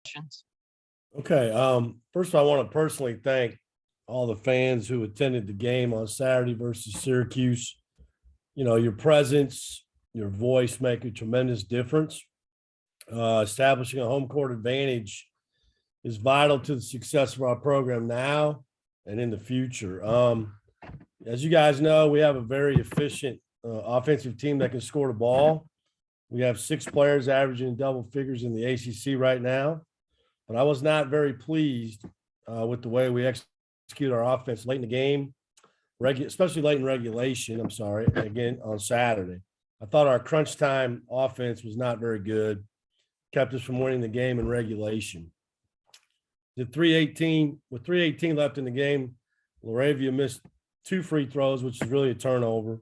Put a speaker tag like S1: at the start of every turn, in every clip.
S1: questions?
S2: Okay. First, I want to personally thank all the fans who attended the game on Saturday versus Syracuse. You know, your presence, your voice make a tremendous difference. Establishing a home court advantage is vital to the success of our program now and in the future. As you guys know, we have a very efficient offensive team that can score the ball. We have 6 players averaging double figures in the ACC right now. But I was not very pleased with the way we execute our offense late in the game, especially late in regulation. I'm sorry, again on Saturday. I thought our crunch time offense was not very good, kept us from winning the game in regulation. The 3:18 with 3:18 left in the game, Laravia missed 2 free throws, which is really a turnover.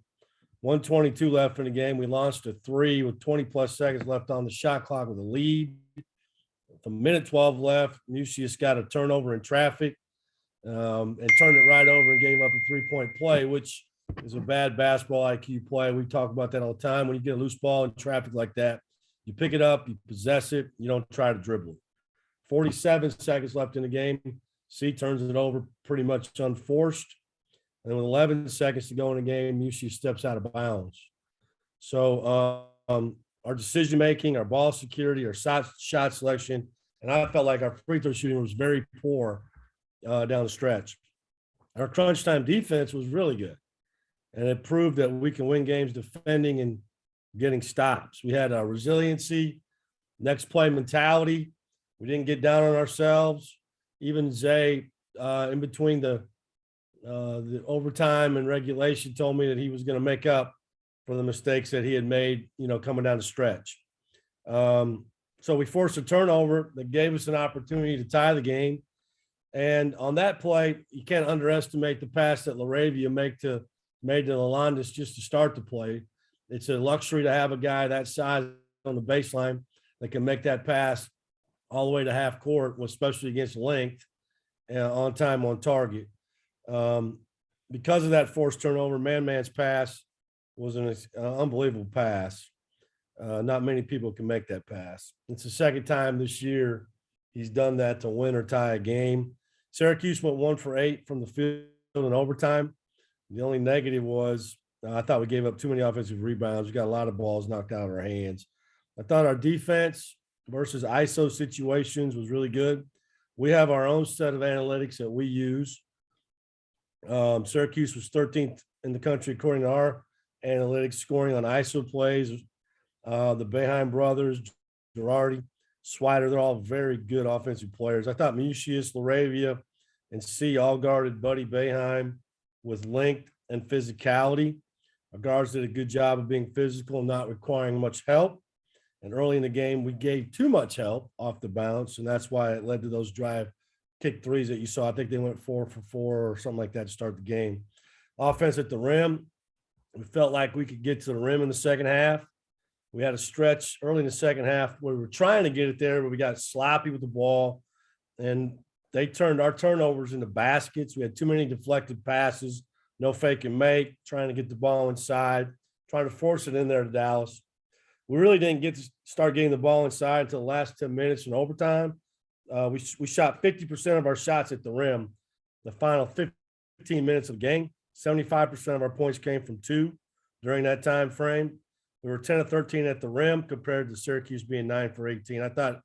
S2: 122 left in the game. We launched a 3 with 20 plus seconds left on the shot clock with a lead. With a minute 12 left, Mucius got a turnover in traffic and turned it right over and gave up a 3-point play, which is a bad basketball IQ play. We talk about that all the time. When you get a loose ball in traffic like that, you pick it up, you possess it, you don't try to dribble it. 47 seconds left in the game. C turns it over pretty much unforced. And with 11 seconds to go in the game, Mucius steps out of bounds. So our decision making, our ball security, our shot selection, and I felt like our free throw shooting was very poor down the stretch. Our crunch time defense was really good, and it proved that we can win games defending and getting stops. We had a resiliency, next play mentality. We didn't get down on ourselves. Even Zay, in between the overtime and regulation, told me that he was going to make up for the mistakes that he had made, coming down the stretch. So we forced a turnover that gave us an opportunity to tie the game. And on that play, you can't underestimate the pass that Laravia made to Lalandis just to start the play. It's a luxury to have a guy that size on the baseline that can make that pass all the way to half court, especially against length, on time, on target. Because of that forced turnover, man's pass was an unbelievable pass. Not many people can make that pass. It's the second time this year he's done that to win or tie a game. Syracuse went 1 for 8 from the field in overtime. The only negative was I thought we gave up too many offensive rebounds. We got a lot of balls knocked out of our hands. I thought our defense versus ISO situations was really good. We have our own set of analytics that we use. Syracuse was 13th in the country according to our analytics, scoring on ISO plays. The Boeheim brothers, Girardi, Swider, they're all very good offensive players. I thought Mucius, Laravia, and C all guarded Buddy Boeheim with length and physicality. Our guards did a good job of being physical and not requiring much help. And early in the game, we gave too much help off the bounce, and that's why it led to those drive kick threes that you saw. I think they went 4 for 4 or something like that to start the game. Offense at the rim, we felt like we could get to the rim in the second half. We had a stretch early in the second half where we were trying to get it there, but we got sloppy with the ball, and they turned our turnovers into baskets. We had too many deflected passes, no fake and make, trying to get the ball inside, trying to force it in there to Dallas. We really didn't get to start getting the ball inside until the last 10 minutes in overtime. We shot 50% of our shots at the rim. The final 15 minutes of the game, 75% of our points came from 2 during that time frame. We were 10 of 13 at the rim compared to Syracuse being 9 for 18. I thought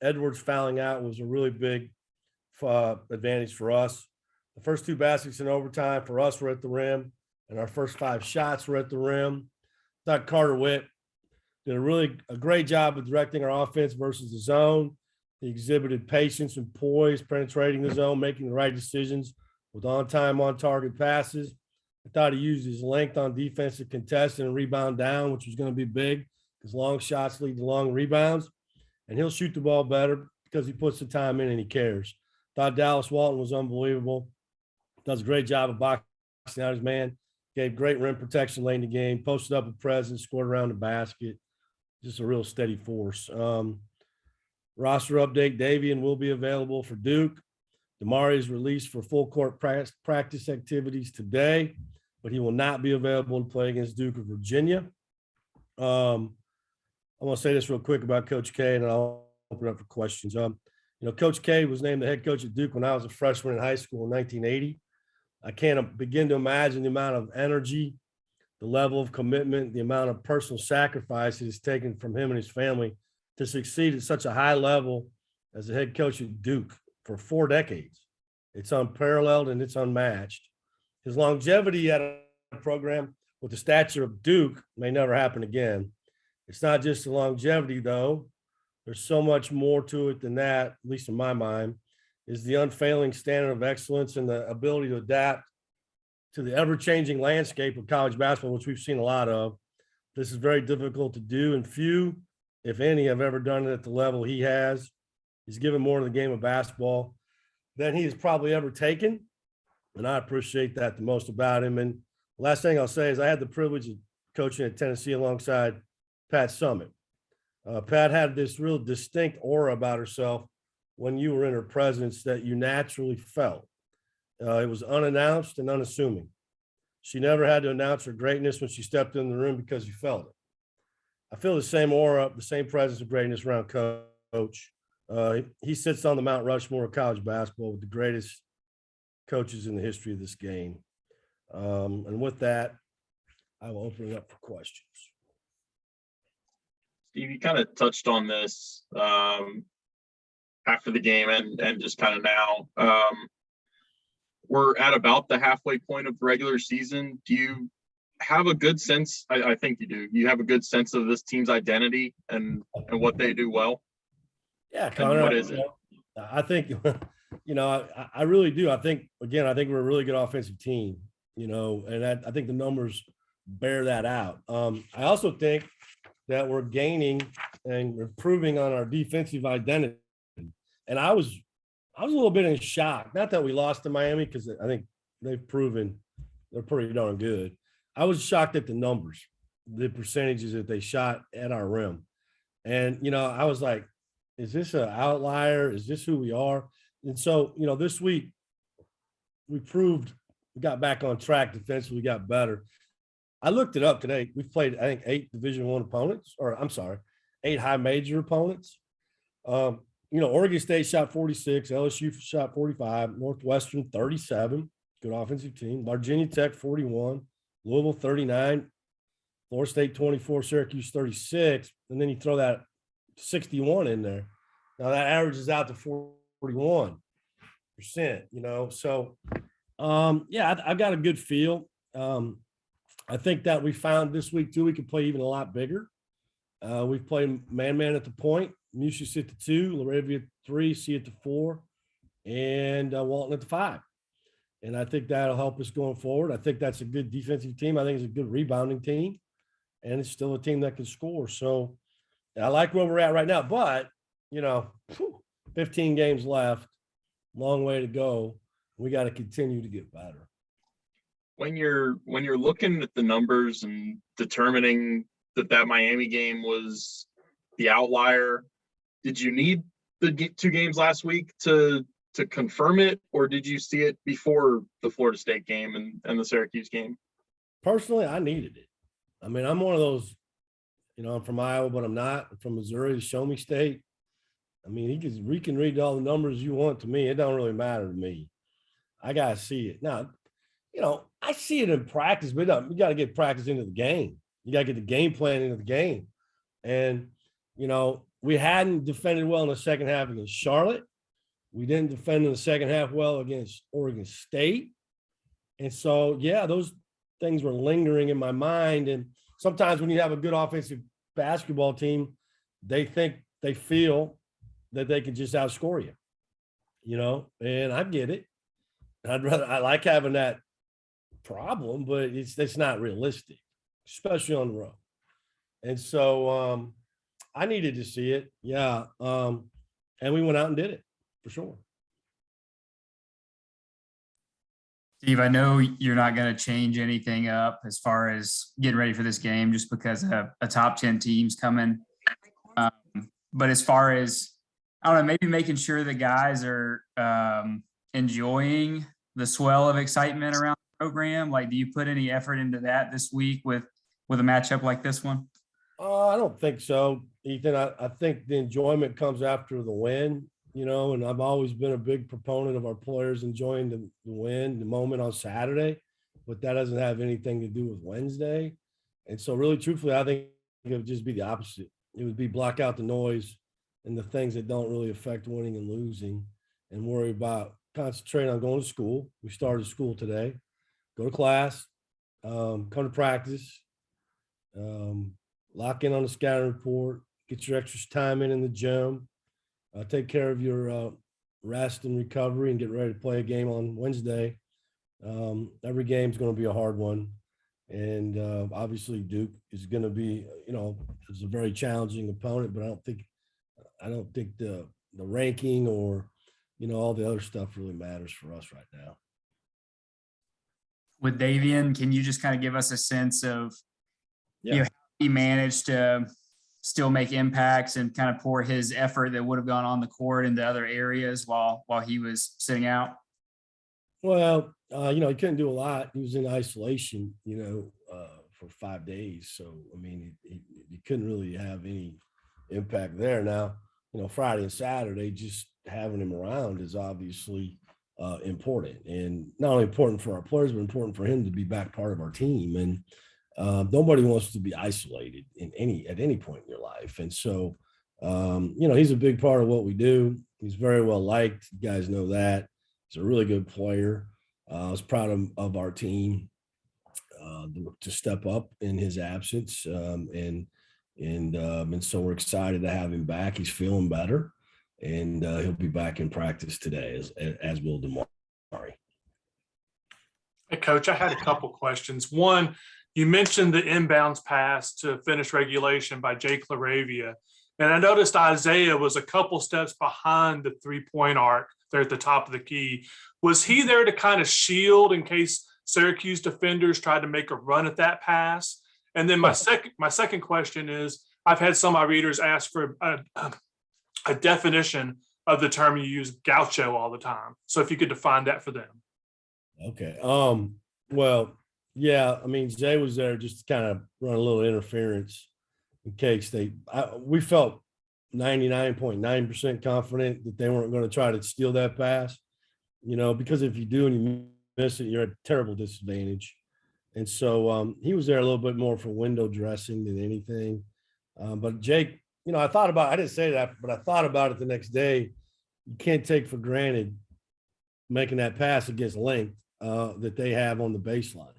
S2: Edwards fouling out was a really big advantage for us. The first 2 baskets in overtime for us were at the rim, and our first 5 shots were at the rim. I thought Carter Witt did a great job of directing our offense versus the zone. He exhibited patience and poise, penetrating the zone, making the right decisions with on-time, on-target passes. I thought he used his length on defense to contest and rebound down, which was going to be big because long shots lead to long rebounds. And he'll shoot the ball better because he puts the time in and he cares. Thought Dallas Walton was unbelievable. Does a great job of boxing out his man. Gave great rim protection late in the game. Posted up a presence, scored around the basket. Just a real steady force. Roster update, Davian will be available for Duke. Damari is released for full court practice activities today, but he will not be available to play against Duke of Virginia. I want to say this real quick about Coach K, and I'll open up for questions. Coach K was named the head coach at Duke when I was a freshman in high school in 1980. I can't begin to imagine the amount of energy, the level of commitment, the amount of personal sacrifice it has taken from him and his family to succeed at such a high level as a head coach at Duke for 4 decades. It's unparalleled and it's unmatched. His longevity at a program with the stature of Duke may never happen again. It's not just the longevity, though. There's so much more to it than that, at least in my mind, is the unfailing standard of excellence and the ability to adapt to the ever-changing landscape of college basketball, which we've seen a lot of. This is very difficult to do, and few, if any, have ever done it at the level he has. He's given more to the game of basketball than he has probably ever taken, and I appreciate that the most about him. And the last thing I'll say is I had the privilege of coaching at Tennessee alongside Pat Summitt. Pat had this real distinct aura about herself when you were in her presence that you naturally felt. It was unannounced and unassuming. She never had to announce her greatness when she stepped in the room because you felt it. I feel the same aura, the same presence of greatness around Coach. He sits on the Mount Rushmore of college basketball with the greatest coaches in the history of this game. And with that, I will open it up for questions.
S1: Steve, you kind of touched on this after the game and just kind of now. We're at about the halfway point of the regular season. Do you have a good sense? I think you do. You have a good sense of this team's identity and what they do well?
S2: Yeah, Connor.
S1: And what is it?
S2: I think, I really do. I think we're a really good offensive team, and I think the numbers bear that out. I also think that we're gaining and improving on our defensive identity. And I was a little bit in shock. Not that we lost to Miami, because I think they've proven they're pretty darn good. I was shocked at the numbers, the percentages that they shot at our rim. And, I was like, is this an outlier? Is this who we are? And so, this week we got back on track defensively, we got better. I looked it up today. We've played, I think, 8 Division I opponents, 8 high major opponents. Oregon State shot 46, LSU shot 45, Northwestern 37, good offensive team, Virginia Tech 41, Louisville 39, Florida State 24, Syracuse 36, and then you throw that 61 in there. Now that averages out to 41%, So, I've got a good feel. I think that we found this week too, we could play even a lot bigger. We've played man-man at the point, Musius at the 2, Laravia at 3, C at the 4, and Walton at the 5. And I think that'll help us going forward. I think that's a good defensive team. I think it's a good rebounding team, and it's still a team that can score. So I like where we're at right now, but 15 games left, long way to go. We got to continue to get better.
S1: When you're looking at the numbers and determining that Miami game was the outlier, did you need the 2 games last week to confirm it, or did you see it before the Florida State game and the Syracuse game?
S2: Personally, I needed it. I mean, I'm one of those, I'm from Iowa, but I'm not. I'm from Missouri, the show me state. I mean, we can read all the numbers you want to me. It don't really matter to me. I got to see it. Now, I see it in practice, but you got to get practice into the game. You got to get the game plan into the game. And, we hadn't defended well in the second half against Charlotte. We didn't defend in the second half well against Oregon State. And so, those things were lingering in my mind. And sometimes when you have a good offensive basketball team, they feel that they can just outscore you, and I get it. I like having that problem, but it's not realistic, especially on the road. And so I needed to see it. Yeah. And we went out and did it for sure.
S3: Steve, I know you're not going to change anything up as far as getting ready for this game just because of a top 10 teams coming. But as far as, I don't know, maybe making sure the guys are enjoying the swell of excitement around the program. Like, do you put any effort into that this week with a matchup like this one?
S2: I don't think so, Ethan. I think the enjoyment comes after the win. and I've always been a big proponent of our players enjoying the win, the moment on Saturday, but that doesn't have anything to do with Wednesday. And so, really, truthfully, I think it would just be the opposite. It would be block out the noise and the things that don't really affect winning and losing, and worry about concentrating on going to school. We started school today. Go to class, come to practice, um, lock in on the scouting report, get your extra time in the gym, take care of your rest and recovery, and get ready to play a game on Wednesday. Every game's going to be a hard one, and obviously Duke is going to be, it's a very challenging opponent. But I don't think the ranking or all the other stuff really matters for us right now.
S3: With Davian, can you just kind of give us a sense of
S2: Yeah.
S3: how he managed to still make impacts and kind of pour his effort that would have gone on the court into other areas while he was sitting out?
S2: Well, he couldn't do a lot. He was in isolation, for 5 days. So, I mean, he couldn't really have any impact there. Now, Friday and Saturday, just having him around is obviously important, and not only important for our players, but important for him to be back part of our team. And nobody wants to be isolated at any point in your life. And so, he's a big part of what we do. He's very well liked. You guys know that. He's a really good player. I was proud of our team to step up in his absence, and so we're excited to have him back. He's feeling better, and he'll be back in practice today, as will Damari.
S4: Hey, Coach, I had a couple questions. One, you mentioned the inbounds pass to finish regulation by Jake LaRavia. And I noticed Isaiah was a couple steps behind the three-point arc there at the top of the key. Was he there to kind of shield in case Syracuse defenders tried to make a run at that pass? And then my second question is, I've had some of my readers ask for a definition of the term you use, gaucho, all the time. So if you could define that for them.
S2: Okay. Well, yeah, I mean, Zay was there just to kind of run a little interference in case we felt 99.9% confident that they weren't going to try to steal that pass, because if you do and you miss it, you're at a terrible disadvantage. And so he was there a little bit more for window dressing than anything. But Jake, I didn't say that, but I thought about it the next day. You can't take for granted making that pass against length that they have on the baseline.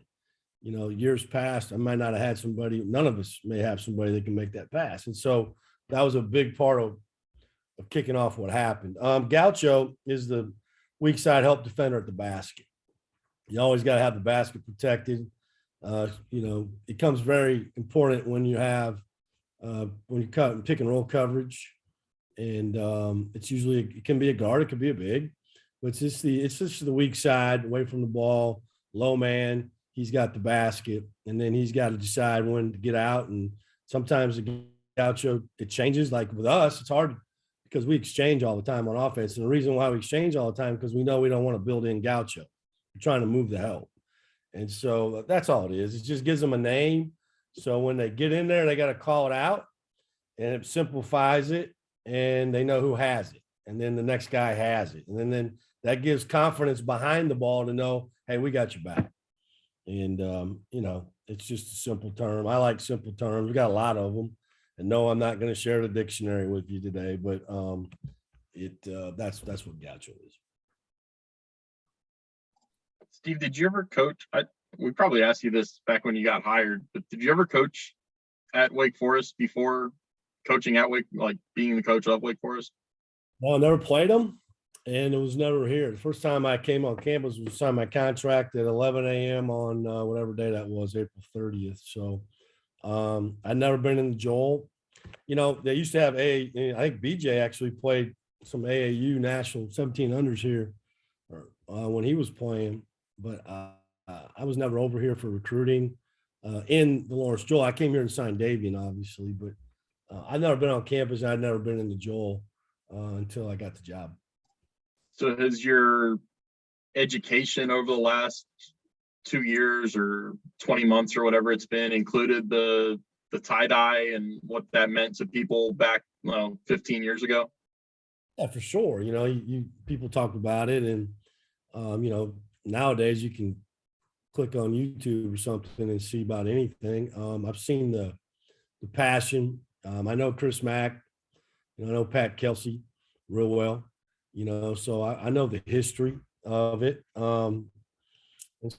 S2: Years past, I might not have had somebody, none of us may have somebody that can make that pass. And so that was a big part of kicking off what happened. Gaucho is the weak side help defender at the basket. You always got to have the basket protected. It becomes very important when you have when you cut and pick and roll coverage, and it can be a guard, it could be a big, but it's just the weak side away from the ball, low man. He's got the basket, and then he's got to decide when to get out. And sometimes the gaucho, it changes. Like with us, it's hard because we exchange all the time on offense, and the reason why we exchange all the time because we know we don't want to build in gaucho. We're trying to move the help. And so that's all it is. It just gives them a name. So when they get in there, they got to call it out, and it simplifies it, and they know who has it. And then the next guy has it. And then that gives confidence behind the ball to know, hey, we got your back. And, it's just a simple term. I like simple terms. We got a lot of them. And no, I'm not going to share the dictionary with you today, but that's what gaucho is.
S1: Steve, did you ever coach? We probably asked you this back when you got hired, but did you ever coach at Wake Forest before coaching at Wake, like being the coach of Wake Forest?
S2: No, I never played them, and it was never here. The first time I came on campus was signed my contract at 11 a.m. on whatever day that was, April 30th. So I'd never been in the Joel. They used to have I think BJ actually played some AAU national 17 unders here when he was playing, but I was never over here for recruiting in the Lawrence Joel. I came here and signed Davian, obviously, but I'd never been on campus. I'd never been in the Joel until I got the job.
S1: So has your education over the last 2 years or 20 months or whatever it's been included the tie-dye and what that meant to people back 15 years ago?
S2: Yeah, for sure. People talk about it, and nowadays you can click on YouTube or something and see about anything. I've seen the passion. I know Chris Mack. I know Pat Kelsey real well. So I know the history of it. And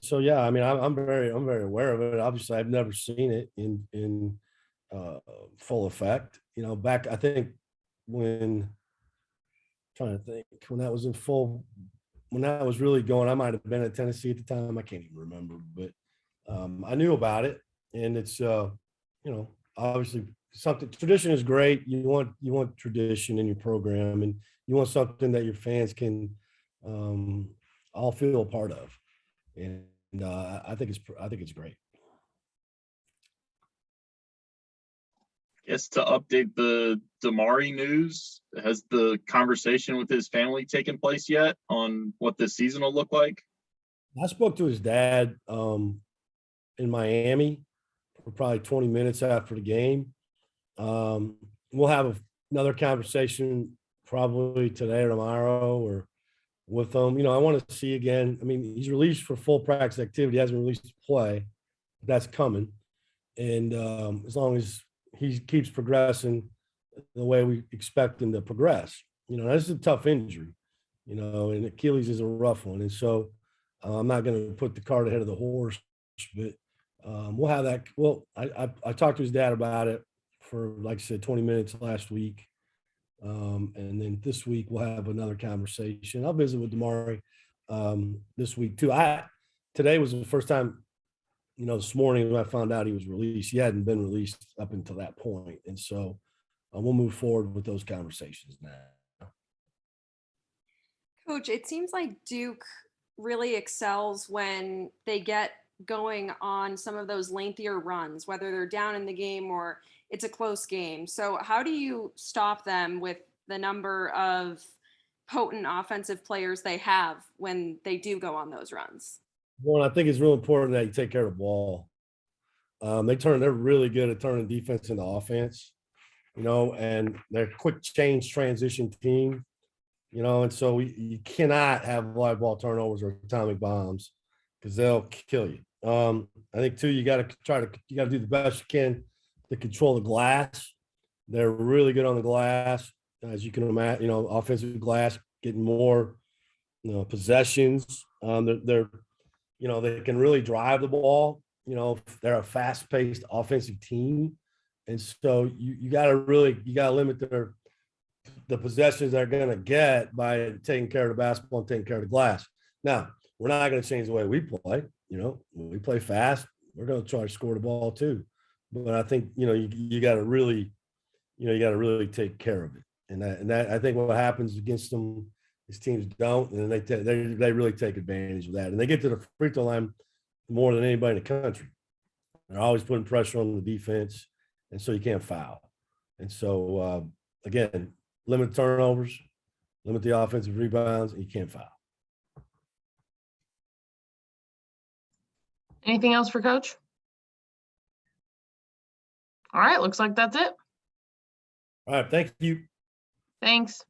S2: so yeah, I mean, I'm very aware of it. Obviously, I've never seen it in uh, full effect. Back I think when trying to think when that was in full when that was really going, I might have been at Tennessee at the time. I can't even remember, but I knew about it, and it's obviously something. Tradition is great. You want tradition in your program, and you want something that your fans can um, all feel a part of, and I think it's great.
S1: Guess to update the Damari news, has the conversation with his family taken place yet on what this season will look like?
S2: I spoke to his dad in Miami for probably 20 minutes after the game. Um, we'll have another conversation probably today or tomorrow or with him. I want to see again. I mean, he's released for full practice activity, he hasn't released to play. That's coming. And as long as he keeps progressing the way we expect him to progress, this is a tough injury, and Achilles is a rough one. And so I'm not going to put the cart ahead of the horse, but we'll have that. Well, I talked to his dad about it for, like I said, 20 minutes last week. And then this week we'll have another conversation. I'll visit with Damari this week too. Today was the first time, this morning when I found out he was released. He hadn't been released up until that point, and so we'll move forward with those conversations now.
S5: Coach, it seems like Duke really excels when they get going on some of those lengthier runs, whether they're down in the game or it's a close game. So, how do you stop them with the number of potent offensive players they have when they do go on those runs?
S2: Well, I think it's real important that you take care of the ball. They're really good at turning defense into offense, and they're a quick change transition team. And so you cannot have live ball turnovers or atomic bombs because they'll kill you. I think too, you got to do the best you can to control the glass. They're really good on the glass, as you can imagine. Offensive glass, getting more, possessions. They can really drive the ball. They're a fast-paced offensive team, and so you got to limit the possessions they're going to get by taking care of the basketball and taking care of the glass. Now, we're not going to change the way we play. When we play fast, we're going to try to score the ball too. But I think, you got to really, take care of it. And that I think what happens against them is teams don't, and they really take advantage of that. And they get to the free throw line more than anybody in the country. They're always putting pressure on the defense, and so you can't foul. And so, again, limit turnovers, limit the offensive rebounds, and you can't foul.
S6: Anything else for Coach? All right, looks like that's it.
S2: All right, thank you.
S6: Thanks.